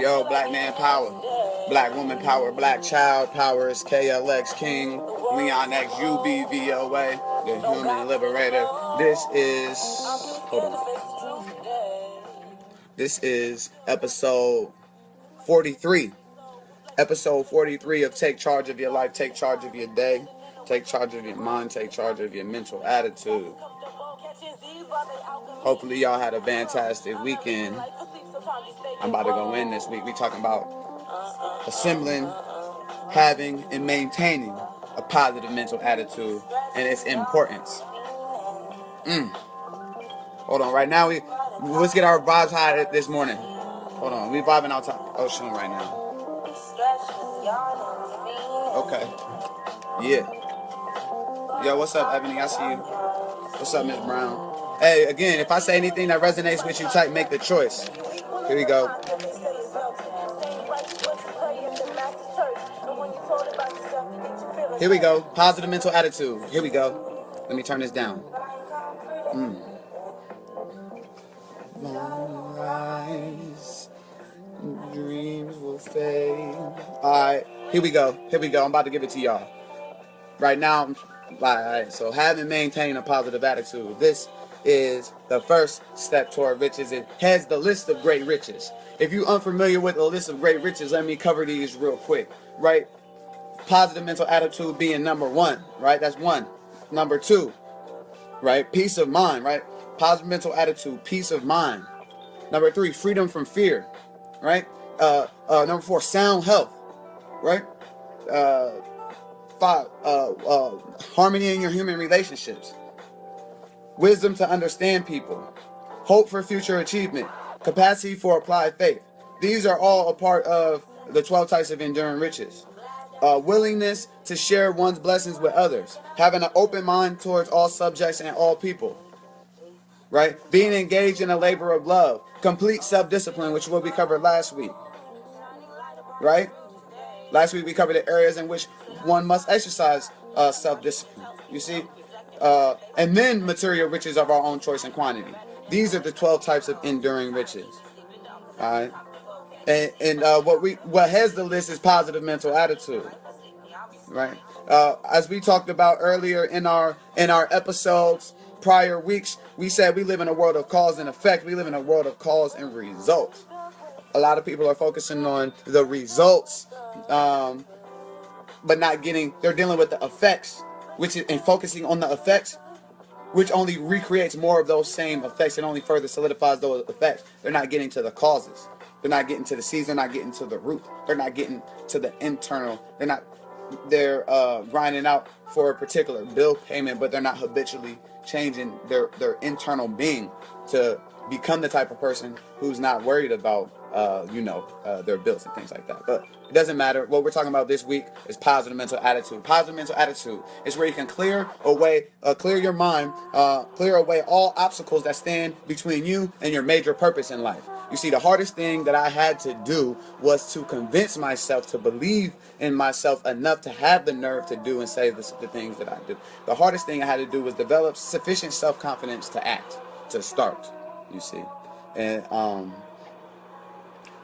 Yo, black man power, black woman power, black child power is KLX King, Leon X UBVOA, the human liberator. This is episode 43. Episode 43 of Take Charge of Your Life, Take Charge of Your Day, Take Charge of Your Mind, Take Charge of Your Mental Attitude. Hopefully y'all had a fantastic weekend. I'm about to go in this week. We talking about assembling, having, and maintaining a positive mental attitude and its importance. Hold on, right now let's get our vibes high this morning. Hold on, we vibing out top ocean right now. Okay. Yeah. Yo, what's up, Ebony? I see you. What's up, Miss Brown? Hey, again, if I say anything that resonates with you, type make the choice. Here we go. Here we go. Positive mental attitude. Here we go. Let me turn this down. Long rise, dreams will fade. Alright, here we go. I'm about to give it to y'all. Right now, alright, so having maintained a positive attitude. This is the first step toward riches. It has the list of great riches. If you're unfamiliar with the list of great riches, let me cover these real quick. Right? Positive mental attitude being number one. Right? That's one. Number two. Right? Peace of mind. Right? Positive mental attitude, peace of mind. Number three, freedom from fear. Right? Number four, sound health. Right? Five, harmony in your human relationships. Wisdom to understand people. Hope for future achievement. Capacity for applied faith. These are all a part of the 12 types of enduring riches. Willingness to share one's blessings with others. Having an open mind towards all subjects and all people. Right? Being engaged in a labor of love. Complete self-discipline, which is what we covered last week. Right? Last week we covered the areas in which one must exercise self-discipline. You see? And then material riches of our own choice and quantity. These are the 12 types of enduring riches. Alright? And what has the list is positive mental attitude. Right? As we talked about earlier in our episodes, prior weeks, we said we live in a world of cause and effect. We live in a world of cause and results. A lot of people are focusing on the results, but not they're dealing with the effects, and focusing on the effects, which only recreates more of those same effects and only further solidifies those effects. They're not getting to the causes. They're not getting to the seeds. They're not getting to the root. They're not getting to the internal. They're grinding out for a particular bill payment, but they're not habitually changing their internal being to become the type of person who's not worried about their bills and things like that. But it doesn't matter. What we're talking about this week is positive mental attitude. Positive mental attitude is where you can clear your mind, clear away all obstacles that stand between you and your major purpose in life. You see, the hardest thing that I had to do was to convince myself to believe in myself enough to have the nerve to do and say the things that I do. The hardest thing I had to do was develop sufficient self-confidence to act, to start, you see. And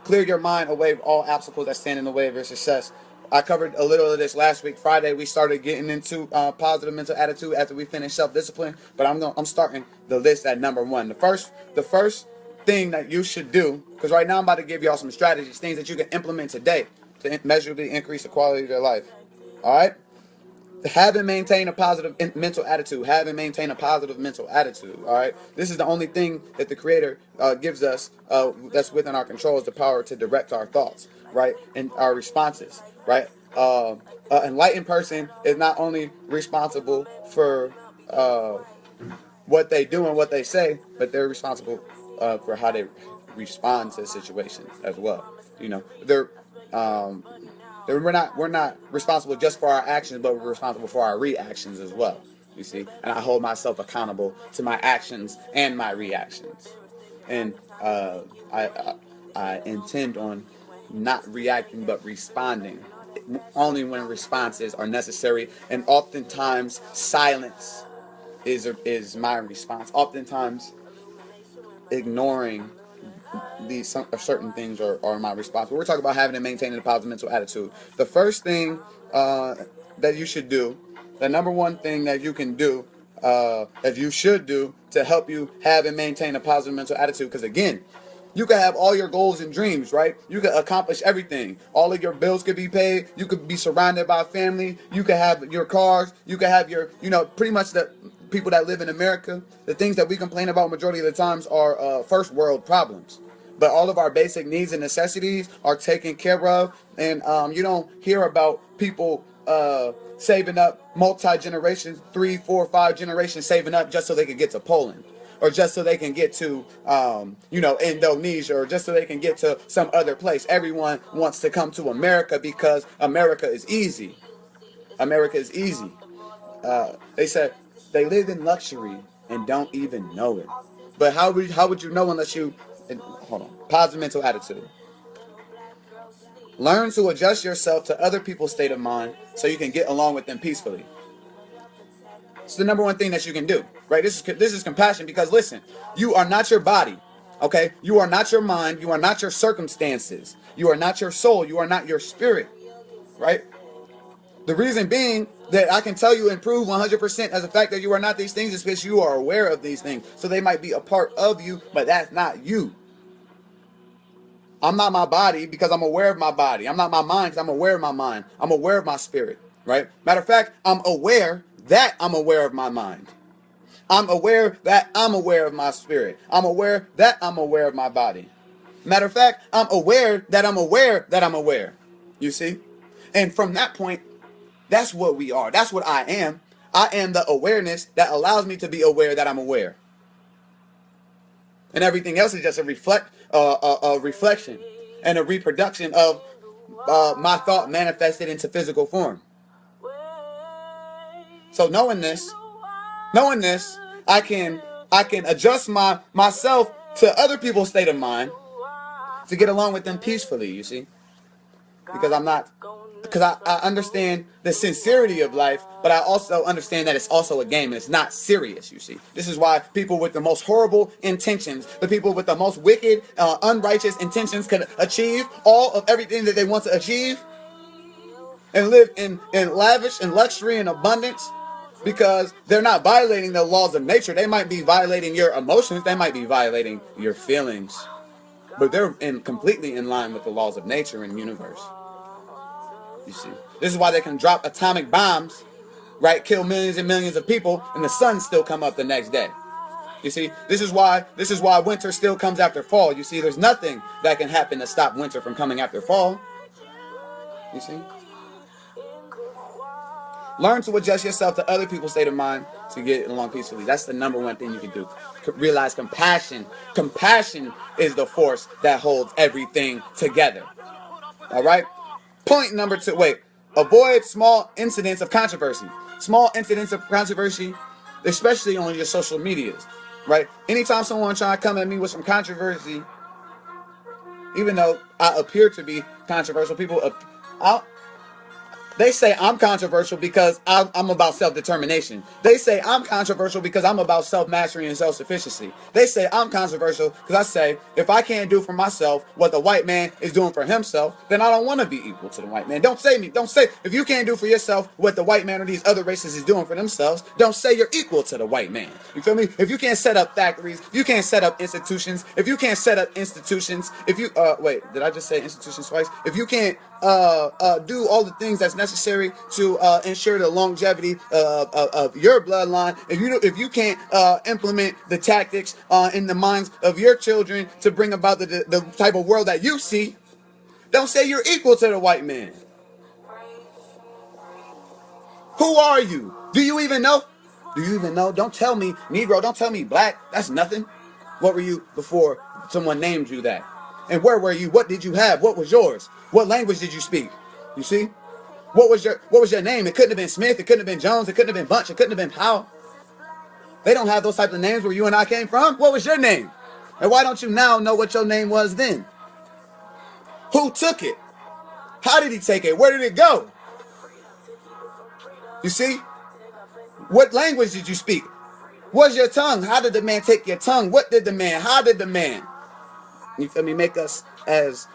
clear your mind away from all obstacles that stand in the way of your success. I covered a little of this last week. Friday, we started getting into positive mental attitude after we finished self-discipline. But I'm starting the list at number one. The first thing that you should do, because right now I'm about to give y'all some strategies, things that you can implement today to measurably increase the quality of your life. All right? Have and maintain a positive mental attitude. Have and maintain a positive mental attitude. All right? This is the only thing that the Creator gives us that's within our control, is the power to direct our thoughts, right? And our responses, right? An enlightened person is not only responsible for what they do and what they say, but they're responsible for how they respond to situations as well. You know, we're not responsible just for our actions, but we're responsible for our reactions as well. You see, and I hold myself accountable to my actions and my reactions, and I intend on not reacting but responding, only when responses are necessary, and oftentimes silence is my response. Oftentimes ignoring certain things are my response. But we're talking about having and maintaining a positive mental attitude. The first thing that you should do, the number one thing that you can do, that you should do to help you have and maintain a positive mental attitude, because again, you could have all your goals and dreams, right? You could accomplish everything. All of your bills could be paid. You could be surrounded by family. You could have your cars. You could have your, pretty much the people that live in America. The things that we complain about majority of the times are first world problems. But all of our basic needs and necessities are taken care of. And you don't hear about people saving up multi-generations, 3, 4, 5 generations saving up just so they could get to Poland. Or just so they can get to, Indonesia, or just so they can get to some other place. Everyone wants to come to America because America is easy. America is easy. They said they live in luxury and don't even know it. But how would you know unless you, hold on, positive mental attitude. Learn to adjust yourself to other people's state of mind so you can get along with them peacefully. It's the number one thing that you can do, right? This is compassion, because listen, you are not your body, okay? You are not your mind. You are not your circumstances. You are not your soul. You are not your spirit, right? The reason being that I can tell you and prove 100% as a fact that you are not these things is because you are aware of these things. So they might be a part of you, but that's not you. I'm not my body because I'm aware of my body. I'm not my mind because I'm aware of my mind. I'm aware of my spirit, right? Matter of fact, I'm aware that I'm aware of my mind. I'm aware that I'm aware of my spirit. I'm aware that I'm aware of my body. Matter of fact, I'm aware that I'm aware that I'm aware. You see? And from that point, that's what we are. That's what I am. I am the awareness that allows me to be aware that I'm aware. And everything else is just a reflection and a reproduction of my thought manifested into physical form. So knowing this, I can adjust myself to other people's state of mind to get along with them peacefully, you see? Because I understand the sincerity of life, but I also understand that it's also a game and it's not serious, you see? This is why people with the most horrible intentions, the people with the most wicked, unrighteous intentions can achieve all of everything that they want to achieve and live in lavish and luxury and abundance. Because they're not violating the laws of nature. They might be violating your emotions. They might be violating your feelings. But they're completely in line with the laws of nature and universe. You see. This is why they can drop atomic bombs, right? Kill millions and millions of people, and the sun still come up the next day. You see. This is why winter still comes after fall. You see, there's nothing that can happen to stop winter from coming after fall. You see. Learn to adjust yourself to other people's state of mind to get along peacefully. That's the number one thing you can do. Realize compassion. Compassion is the force that holds everything together. All right? Point number 2. Avoid small incidents of controversy. Small incidents of controversy, especially on your social medias. Right? Anytime someone trying to come at me with some controversy, even though I appear to be controversial, they say I'm controversial because I'm about self-determination. They say I'm controversial because I'm about self-mastery and self-sufficiency. They say I'm controversial because I say if I can't do for myself what the white man is doing for himself, then I don't want to be equal to the white man. Don't say if you can't do for yourself what the white man or these other races is doing for themselves, don't say you're equal to the white man. You feel me? If you can't set up factories, if you can't set up institutions, if you can't set up institutions, if you did I just say institutions twice? If you can't do all the things that's necessary to ensure the longevity of your bloodline, if you can't implement the tactics in the minds of your children to bring about the type of world that you see, don't say you're equal to the white man. Who are you? Do you even know? Don't tell me Negro, don't tell me black. That's nothing. What were you before someone named you that? And where were you? What did you have? What was yours? What language did you speak? You see? What was your name? It couldn't have been Smith. It couldn't have been Jones. It couldn't have been Bunch. It couldn't have been Powell. They don't have those types of names where you and I came from. What was your name? And why don't you now know what your name was then? Who took it? How did he take it? Where did it go? You see? What language did you speak? What's your tongue? How did the man take your tongue? What did the man? How did the man? You feel me? Make us as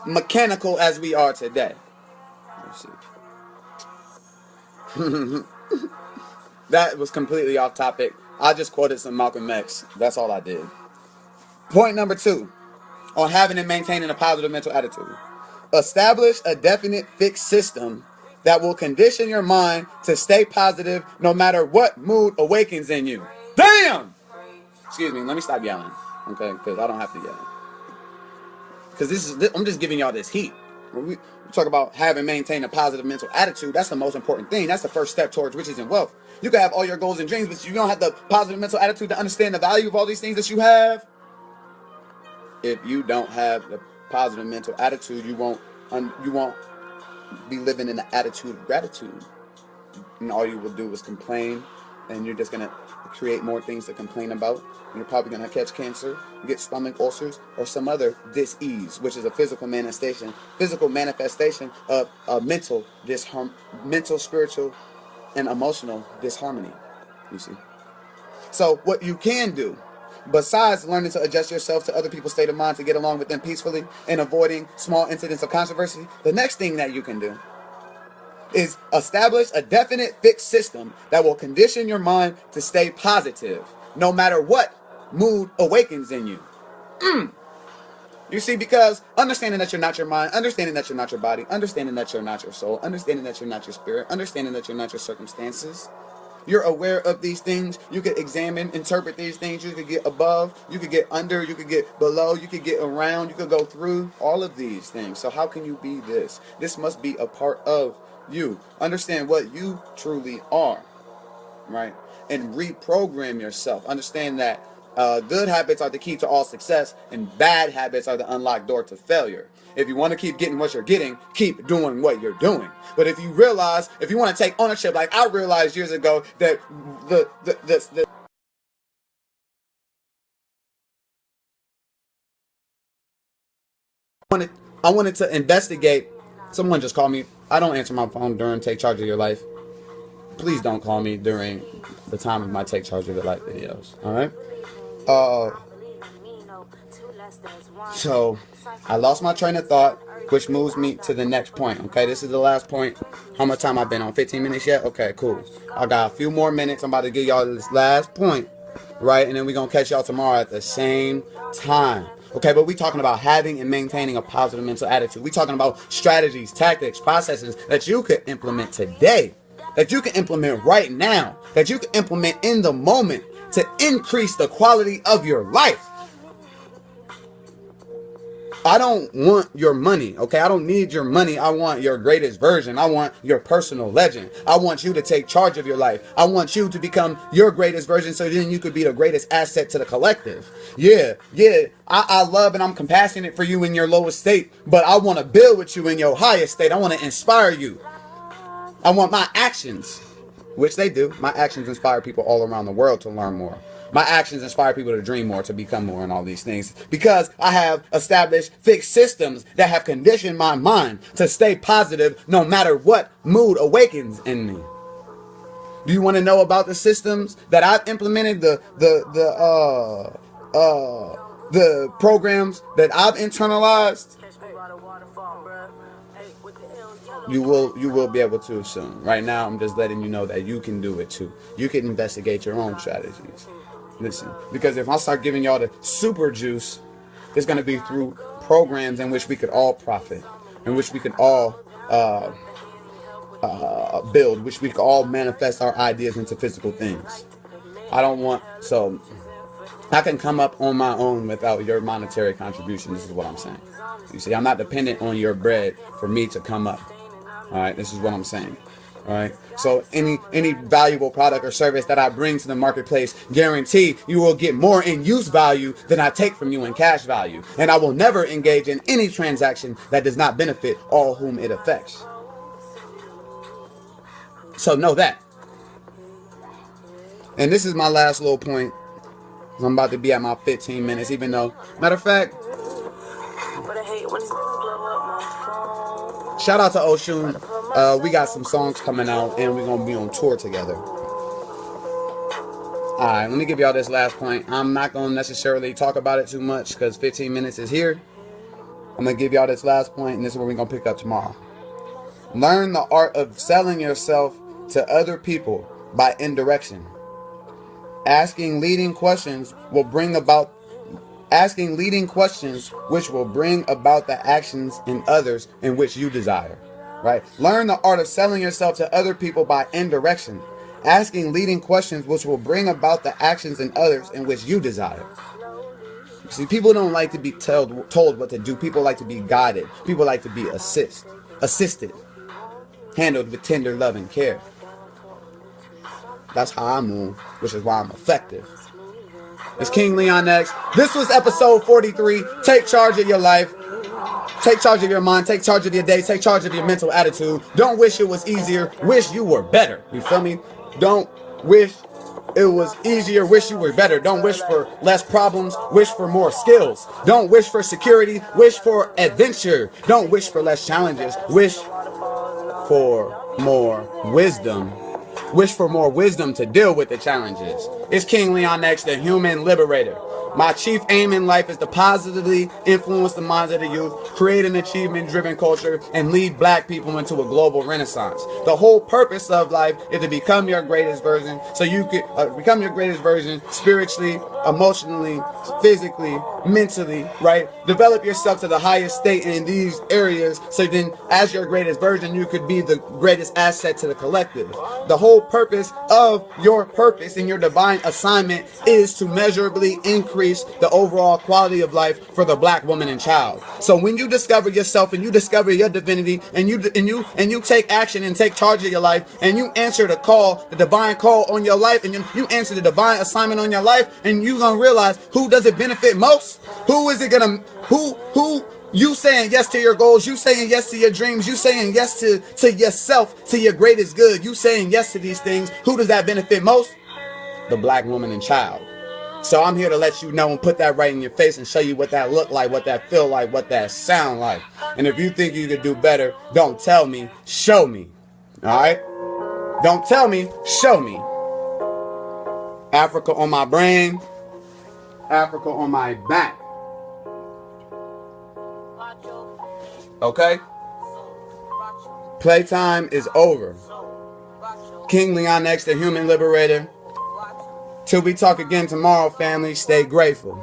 mechanical as we are today. Let's see. That was completely off topic. I just quoted some Malcolm X. That's all I did. Point number 2 on having and maintaining a positive mental attitude. Establish a definite fixed system that will condition your mind to stay positive no matter what mood awakens in you. Damn! Excuse me, let me stop yelling. Okay, because I don't have to yell. Because I'm just giving y'all this heat. When we talk about having maintained a positive mental attitude, that's the most important thing. That's the first step towards riches and wealth. You can have all your goals and dreams, but you don't have the positive mental attitude to understand the value of all these things that you have. If you don't have the positive mental attitude, you won't be living in the attitude of gratitude. And all you will do is complain, and you're just going to create more things to complain about. And you're probably going to catch cancer, get stomach ulcers, or some other dis-ease, which is a physical manifestation of a mental, spiritual, and emotional disharmony, you see. So what you can do, besides learning to adjust yourself to other people's state of mind to get along with them peacefully and avoiding small incidents of controversy, the next thing that you can do is establish a definite fixed system that will condition your mind to stay positive no matter what mood awakens in you. You see, because understanding that you're not your mind, understanding that you're not your body, understanding that you're not your soul, understanding that you're not your spirit, understanding that you're not your circumstances, you're aware of these things. You could examine, interpret these things. You could get above, you could get under, you could get below, you could get around, you could go through all of these things. So how can you be this? This must be a part of you. Understand what you truly are, right? And reprogram yourself. Understand that good habits are the key to all success, and bad habits are the unlocked door to failure. If you want to keep getting what you're getting, keep doing what you're doing. But if you want to take ownership, like I realized years ago that I wanted to investigate. Someone just called me. I don't answer my phone during Take Charge of Your Life. Please don't call me during the time of my Take Charge of Your Life videos. All right. So I lost my train of thought, which moves me to the next point. Okay, this is the last point. How much time I've been on? 15 minutes yet? Okay, cool. I got a few more minutes. I'm about to give y'all this last point, right? And then we're gonna catch y'all tomorrow at the same time. Okay, but we talking about having and maintaining a positive mental attitude. We talking about strategies, tactics, processes that you could implement today, that you can implement right now, that you can implement in the moment to increase the quality of your life. I don't want your money, okay? I don't need your money. I want your greatest version. I want your personal legend. I want you to take charge of your life. I want you to become your greatest version so then you could be the greatest asset to the collective. Yeah, I love and I'm compassionate for you in your lowest state, but I want to build with you in your highest state. I want to inspire you. I want my actions, which they do. My actions inspire people all around the world to learn more. My actions inspire people to dream more, to become more, and all these things. Because I have established fixed systems that have conditioned my mind to stay positive no matter what mood awakens in me. Do you want to know about the systems that I've implemented, the programs that I've internalized? You will be able to soon. Right now, I'm just letting you know that you can do it too. You can investigate your own strategies. Listen, because if I start giving y'all the super juice, it's going to be through programs in which we could all profit, in which we could all build, which we could all manifest our ideas into physical things. So I can come up on my own without your monetary contribution. This is what I'm saying. You see, I'm not dependent on your bread for me to come up. All right, this is what I'm saying. All right. So any valuable product or service that I bring to the marketplace, guarantee you will get more in use value than I take from you in cash value. And I will never engage in any transaction that does not benefit all whom it affects. So know that. And this is my last little point. I'm about to be at my 15 minutes, even though, matter of fact, shout out to Oshun. We got some songs coming out and we're going to be on tour together. Alright, let me give y'all this last point. I'm not going to necessarily talk about it too much because 15 minutes is here. I'm going to give y'all this last point, and this is where we're going to pick up tomorrow. Learn the art of selling yourself to other people by indirection. Asking leading questions which will bring about the actions in others in which you desire. Right? Learn the art of selling yourself to other people by indirection. Asking leading questions which will bring about the actions in others in which you desire. See, people don't like to be told what to do. People like to be guided. People like to be assisted. Handled with tender love and care. That's how I move, which is why I'm effective. It's King Leon X. This was episode 43. Take charge of your life. Take charge of your mind. Take charge of your day. Take charge of your mental attitude. Don't wish it was easier. Wish you were better. You feel me? Don't wish it was easier. Wish you were better. Don't wish for less problems. Wish for more skills. Don't wish for security. Wish for adventure. Don't wish for less challenges. Wish for more wisdom. Wish for more wisdom to deal with the challenges. It's King Leon X, the human liberator. My chief aim in life is to positively influence the minds of the youth, create an achievement-driven culture, and lead black people into a global renaissance. The whole purpose of life is to become your greatest version, so you can become your greatest version spiritually, emotionally, physically, mentally, right? Develop yourself to the highest state in these areas, so then as your greatest version, you could be the greatest asset to the collective. The whole purpose of your purpose and your divine assignment is to measurably increase the overall quality of life for the black woman and child. So when you discover yourself and you discover your divinity and you take action and take charge of your life and you answer the call, the divine call on your life, and you answer the divine assignment on your life, and you gonna realize who does it benefit most? Who is it gonna who you saying yes to your goals, you saying yes to your dreams, you saying yes to yourself, to your greatest good, you saying yes to these things. Who does that benefit most? The black woman and child. So I'm here to let you know and put that right in your face and show you what that look like, what that feel like, what that sound like. And if you think you could do better, don't tell me, show me. Alright? Don't tell me, show me. Africa on my brain, Africa on my back. Okay? Playtime is over. King Leon X, the human liberator. Till we talk again tomorrow, family, stay grateful.